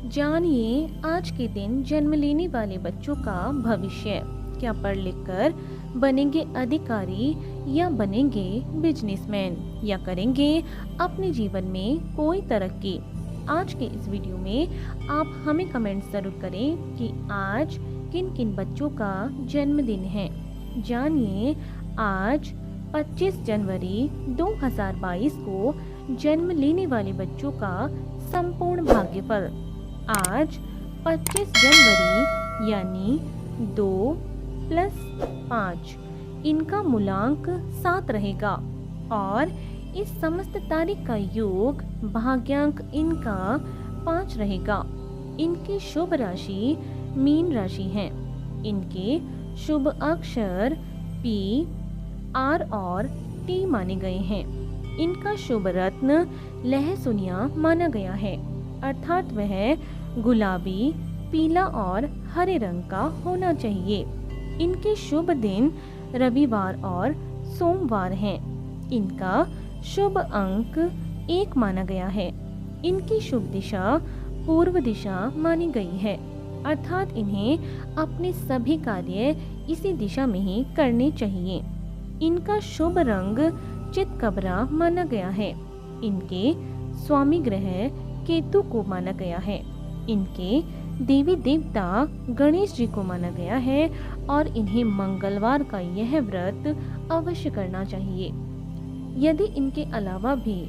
जानिए आज के दिन जन्म लेने वाले बच्चों का भविष्य। क्या पढ़ लिख कर बनेंगे अधिकारी या बनेंगे बिजनेसमैन या करेंगे अपने जीवन में कोई तरक्की। आज के इस वीडियो में आप हमें कमेंट जरूर करें कि आज किन किन बच्चों का जन्मदिन है। जानिए आज 25 जनवरी 2022 को जन्म लेने वाले बच्चों का संपूर्ण भाग्यफल। आज 25 जनवरी यानी 2 + 5 इनका मूलांक 7 रहेगा और इस समस्त तारीख का योग भाग्यांक इनका 5 रहेगा। इनकी शुभ राशि मीन राशि है। इनके शुभ अक्षर P, R और T माने गए हैं। इनका शुभ रत्न लहसुनिया माना गया है, अर्थात वह गुलाबी, पीला और हरे रंग का होना चाहिए। इनके शुभ दिन रविवार और सोमवार हैं। इनका शुभ अंक 1 माना गया है। इनकी शुभ दिशा पूर्व दिशा मानी गई है, अर्थात इन्हें अपने सभी कार्य इसी दिशा में ही करने चाहिए। इनका शुभ रंग चितकबरा माना गया है। इनके स्वामी ग्रह केतु को माना गया है। इनके देवी देवता गणेश जी को माना गया है और इन्हें मंगलवार का यह व्रत अवश्य करना चाहिए। यदि इनके अलावा भी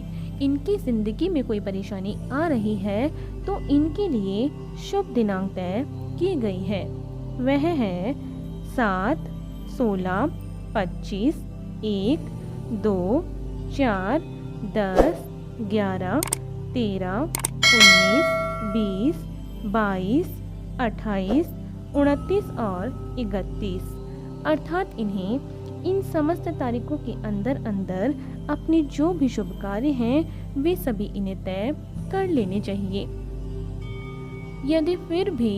इनकी जिंदगी में कोई परेशानी आ रही है तो इनके लिए शुभ दिनांक तय की गई है। वह है 7, 16, 25, 1, 2, 4, 10, 11, 13, 19, 20, 22, 28, 29 और 31, अर्थात इन्हें इन समस्त तारीखों के अंदर अंदर अपने जो भी शुभ कार्य हैं वे सभी इन्हें तय कर लेने चाहिए। यदि फिर भी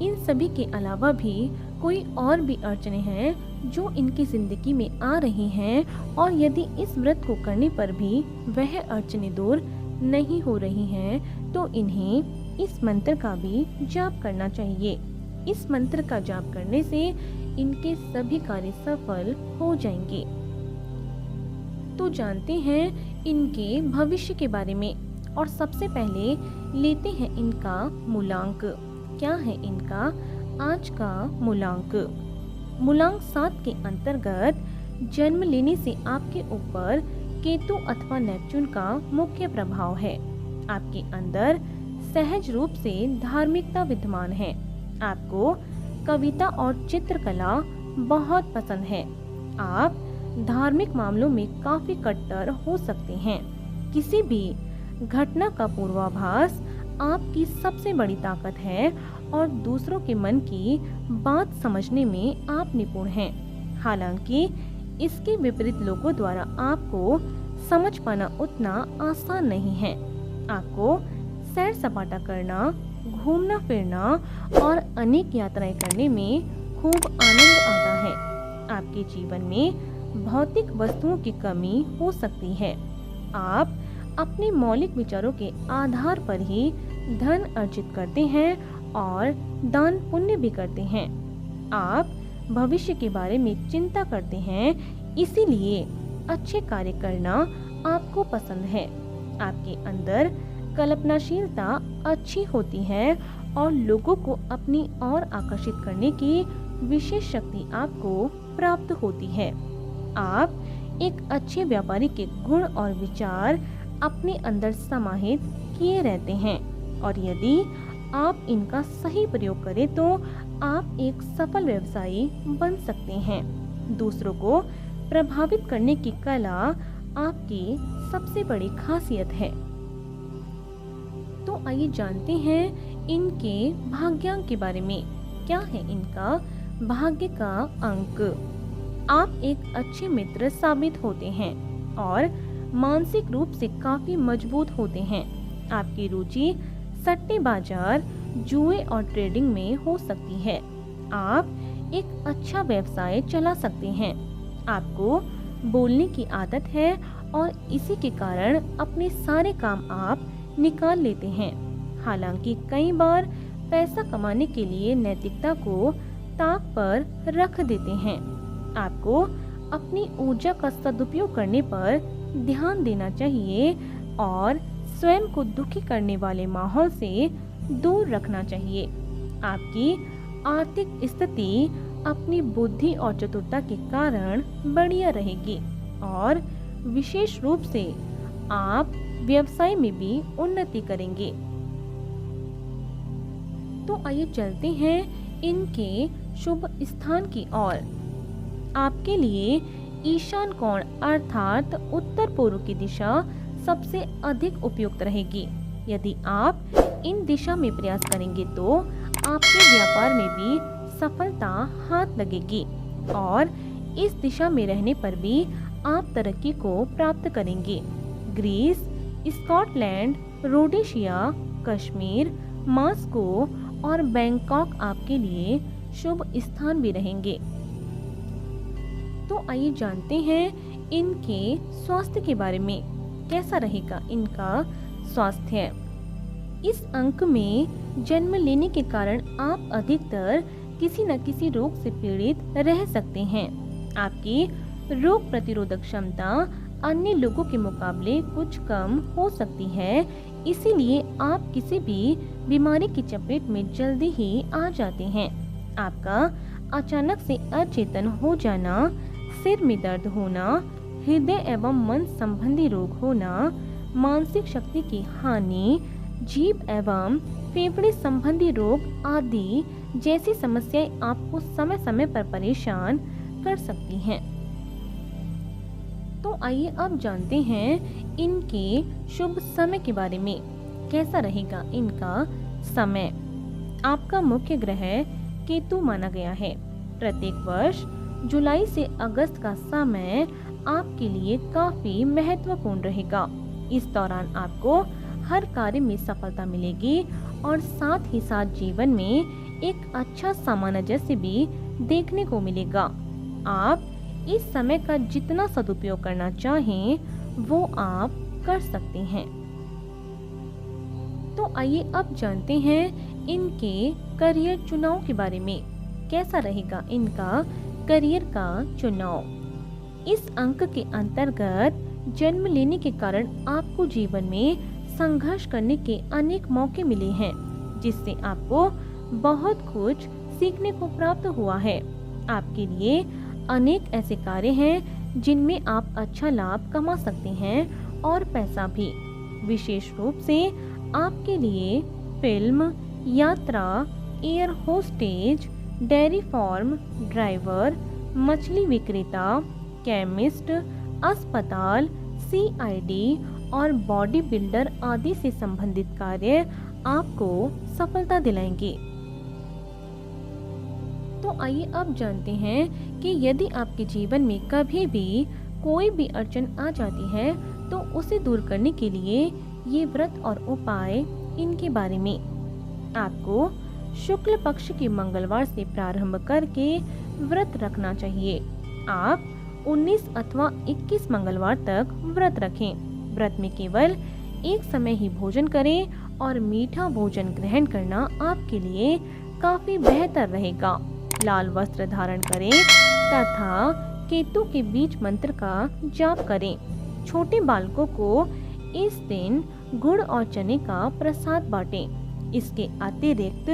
इन सभी के अलावा भी कोई और भी अड़चनें हैं जो इनकी जिंदगी में आ रही हैं और यदि इस व्रत को करने पर भी वह अड़चनें दूर नहीं हो रही हैं तो इन्हें इस मंत्र का भी जाप करना चाहिए। इस मंत्र का जाप करने से इनके सभी कार्य सफल हो जाएंगे। तो जानते हैं इनके भविष्य के बारे में और सबसे पहले लेते हैं इनका मूलांक। क्या है इनका आज का मूलांक? मूलांक 7 के अंतर्गत जन्म लेने से आपके ऊपर केतु अथवा नेपच्यून का मुख्य प्रभाव है। आपके अंदर सहज रूप से धार्मिकता विद्यमान है। आपको कविता और चित्रकला बहुत पसंद है। आप धार्मिक मामलों में काफी कट्टर हो सकते हैं। किसी भी घटना का पूर्वाभास आपकी सबसे बड़ी ताकत है और दूसरों के मन की बात समझने में आप निपुण हैं। हालांकि इसके विपरीत लोगों द्वारा आपको समझ पाना उतना आसान नहीं है। आपको सैर सपाटा करना, घूमना फिरना और अनेक यात्राएं करने में खूब आनंद आता है। आपके जीवन में भौतिक वस्तुओं की कमी हो सकती है। आप अपने मौलिक विचारों के आधार पर ही धन अर्जित करते हैं और दान पुण्य भी करते हैं। आप भविष्य के बारे में चिंता करते हैं, इसीलिए अच्छे कार्य करना आपको पसंद है। आपके अंदर कल्पनाशीलता अच्छी होती है और लोगों को अपनी ओर आकर्षित करने की विशेष शक्ति आपको प्राप्त होती है। आप एक अच्छे व्यापारी के गुण और विचार अपने अंदर समाहित किए रहते हैं और यदि आप इनका सही प्रयोग करें तो आप एक सफल व्यवसायी बन सकते हैं। दूसरों को प्रभावित करने की कला आपकी सबसे बड़ी खासियत है। तो आइए जानते हैं इनके भाग्यांक के बारे में। क्या है इनका भाग्य का अंक? आप एक अच्छे मित्र साबित होते हैं और मानसिक रूप से काफी मजबूत होते हैं। आपकी रुचि सट्टे बाजार, जुए और ट्रेडिंग में हो सकती है। आप एक अच्छा व्यवसाय चला सकते हैं। आपको बोलने की आदत है और इसी के कारण अपने सारे काम आप निकाल लेते हैं। हालांकि कई बार पैसा कमाने के लिए नैतिकता को ताक पर रख देते हैं। आपको अपनी ऊर्जा का सदुपयोग करने पर ध्यान देना चाहिए और स्वयं को दुखी करने वाले माहौल से दूर रखना चाहिए। आपकी आर्थिक स्थिति अपनी बुद्धि और चतुरता के कारण बढ़िया रहेगी और विशेष रूप से आप व्यवसाय में भी उन्नति करेंगे। तो आइए चलते हैं इनके शुभ स्थान की ओर। आपके लिए ईशान कोण अर्थात उत्तर पूर्व की दिशा सबसे अधिक उपयुक्त रहेगी। यदि आप इन दिशा में प्रयास करेंगे तो आपके व्यापार में भी सफलता हाथ लगेगी और इस दिशा में रहने पर भी आप तरक्की को प्राप्त करेंगे। Greece, Scotland, Rhodesia, Kashmir, Moscow और बैंकॉक आपके लिए शुभ स्थान भी रहेंगे। तो आइए जानते हैं इनके स्वास्थ्य के बारे में। कैसा रहेगा इनका स्वास्थ्य? इस अंक में जन्म लेने के कारण आप अधिकतर किसी न किसी रोग से पीड़ित रह सकते हैं। आपकी रोग प्रतिरोधक क्षमता अन्य लोगों के मुकाबले कुछ कम हो सकती है, इसीलिए आप किसी भी बीमारी की चपेट में जल्दी ही आ जाते हैं। आपका अचानक से अचेतन हो जाना, सिर में दर्द होना, हृदय एवं मन संबंधी रोग होना, मानसिक शक्ति की हानि, जीभ एवं फेफड़े संबंधी रोग आदि जैसी समस्याएं आपको समय समय पर परेशान कर सकती हैं। तो आइए अब जानते हैं इनके शुभ समय के बारे में। कैसा रहेगा इनका समय? आपका मुख्य ग्रह केतु माना गया है। प्रत्येक वर्ष जुलाई से अगस्त का समय आपके लिए काफी महत्वपूर्ण रहेगा। इस दौरान आपको हर कार्य में सफलता मिलेगी और साथ ही साथ जीवन में एक अच्छा सामंजस्य भी देखने को मिलेगा। आप इस समय का जितना सदुपयोग करना चाहें वो आप कर सकते हैं। तो आइए अब जानते हैं इनके करियर चुनाव के बारे में। कैसा रहेगा इनका करियर का चुनाव? इस अंक के अंतर्गत जन्म लेने के कारण आपको जीवन में संघर्ष करने के अनेक मौके मिले हैं, जिससे आपको बहुत कुछ सीखने को प्राप्त हुआ है। आपके लिए अनेक ऐसे कार्य हैं जिनमें आप अच्छा लाभ कमा सकते हैं और पैसा भी। विशेष रूप से आपके लिए फिल्म, यात्रा, air hostess, dairy farm, driver, मछली विक्रेता, केमिस्ट, अस्पताल, सीआईडी और बॉडी बिल्डर आदि से संबंधित कार्य आपको सफलता दिलाएंगे। तो आइए अब जानते हैं कि यदि आपके जीवन में कभी भी कोई भी अड़चन आ जाती है तो उसे दूर करने के लिए ये व्रत और उपाय इनके बारे में। आपको शुक्ल पक्ष के मंगलवार से प्रारंभ करके व्रत रखना चाहिए। आप 19 अथवा 21 मंगलवार तक व्रत रखें। व्रत में केवल एक समय ही भोजन करें और मीठा भोजन ग्रहण करना आपके लिए काफी बेहतर रहेगा। लाल वस्त्र धारण करें तथा केतु के बीज मंत्र का जाप करें। छोटे बालकों को इस दिन गुड़ और चने का प्रसाद बांटें। इसके अतिरिक्त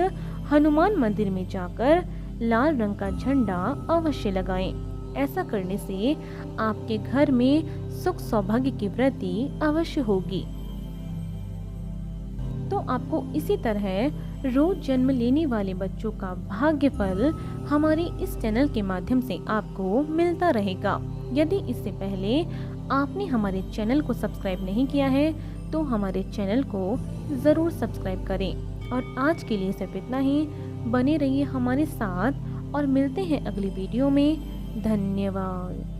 हनुमान मंदिर में जाकर लाल रंग का झंडा अवश्य लगाएं। ऐसा करने से आपके घर में सुख सौभाग्य की वृद्धि अवश्य होगी। तो आपको इसी तरह रोज जन्म लेने वाले बच्चों का भाग्यफल हमारे इस चैनल के माध्यम से आपको मिलता रहेगा। यदि इससे पहले आपने हमारे चैनल को सब्सक्राइब नहीं किया है तो हमारे चैनल को ज़रूर सब्सक्राइब करें। और आज के लिए सिर्फ इतना ही। बने रहिए हमारे साथ और मिलते हैं अगली वीडियो में। धन्यवाद।